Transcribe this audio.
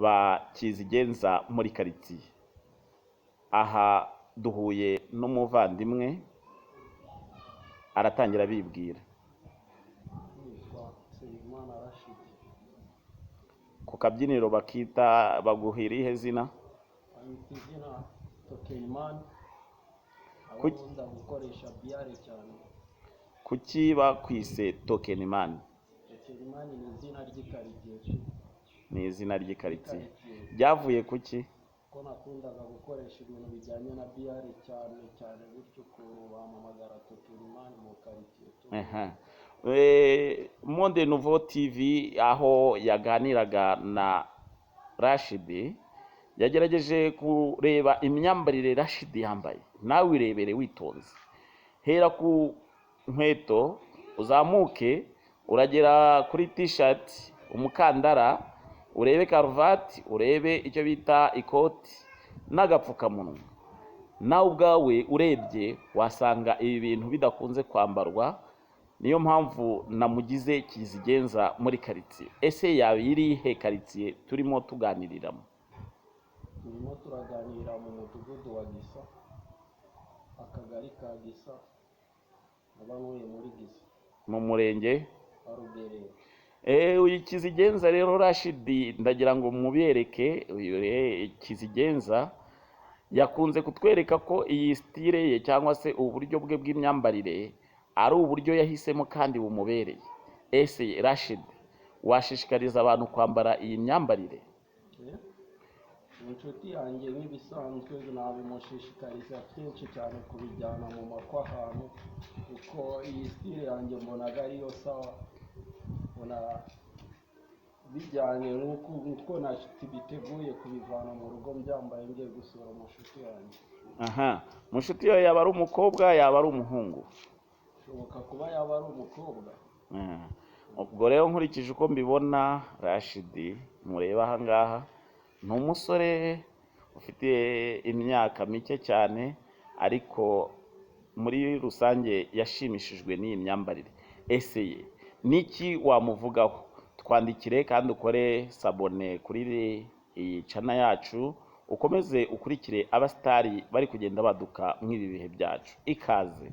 ba Kizigenza muri karitsiye. Aha duhuye n'umuvandimwe aratangira abibwira. Nitwa Nsengimana Rashid. Ku kabyiniro bakita baguhira ihe zina? Banyita izina Tokeyimani. Kuki- Abakunda gukoresha biyare cyane. Kuki bakwise Tokenimani? Tokeyimani ni izina ry'ikaritsiye. Ni izina ry'ikaritsiye. Ikaritsiye. Ryavuye kuki? Ko nakundaga gukoresha ibintu bijyanye na biyare cyane cyane bityo ukuntu bamamagara Tokeyimani mu karitsiye. Monde Nouveau TV aho yaganiraga na Rashid yagerageje kureba imyambarire Rashid yambaye. Nawe wirebere witonze. Hera ku nkweto uzamuke uragera kuri t-shirt, umukandara, urebe karuvati, urebe icyo bita ikoti n'agapfukamunwa. Nawe ubwawe urebye wasanga ibi bintu bidakunze kwambarwa. Niyo mpamvu namugize Kizigenza muri karitsiye. Ese yaba irihe karitsiye turimo tuganiriramo? Turimo turaganira mu mudugudu wa Gisa, akagari ka Gisa, abantuye muri Gisa, Mu murenge wa Rugerero. uyu Kizigenza rero Rashid ndagira ngo mubereke. Uyu Kizigenza yakunze kutwereka ko iyi style ye cyangwa se uburyo bwe bw'imyambarire ari uburyo yahisemo kandi bumubereye. Ese Rashid washishikariza abantu kwambara iyi myambarire? Inshuti yanjye nk'ibisanzwe nabimushishikariza kenshi cyane kubijyana mu makwa ahantu, kuko iyi style yanjye mbonaga ariyo sawa, mbona bijyanye n'uko biteguye kubivana mu rugo mbyambaye ngiye gusura umushuti yanjye. Mushuti yawe yaba ari umukobwa yaba ari umuhungu? Bishoboka kuba yaba ari umukobwa. Ubwo rero nkurikije uko mbibona Rashid mureba aha ngaha ni umusore ufite imyaka mike cyane, ariko muri rusange yashimishijwe n'iyi myambarire. Ese ye niki wamuvugaho? Twandikire kandi ukore sabone kuri iyi channel yacu, ukomeze ukurikire abasitari bari kugenda baduka mw'ibi bihe byacu. Ikaze.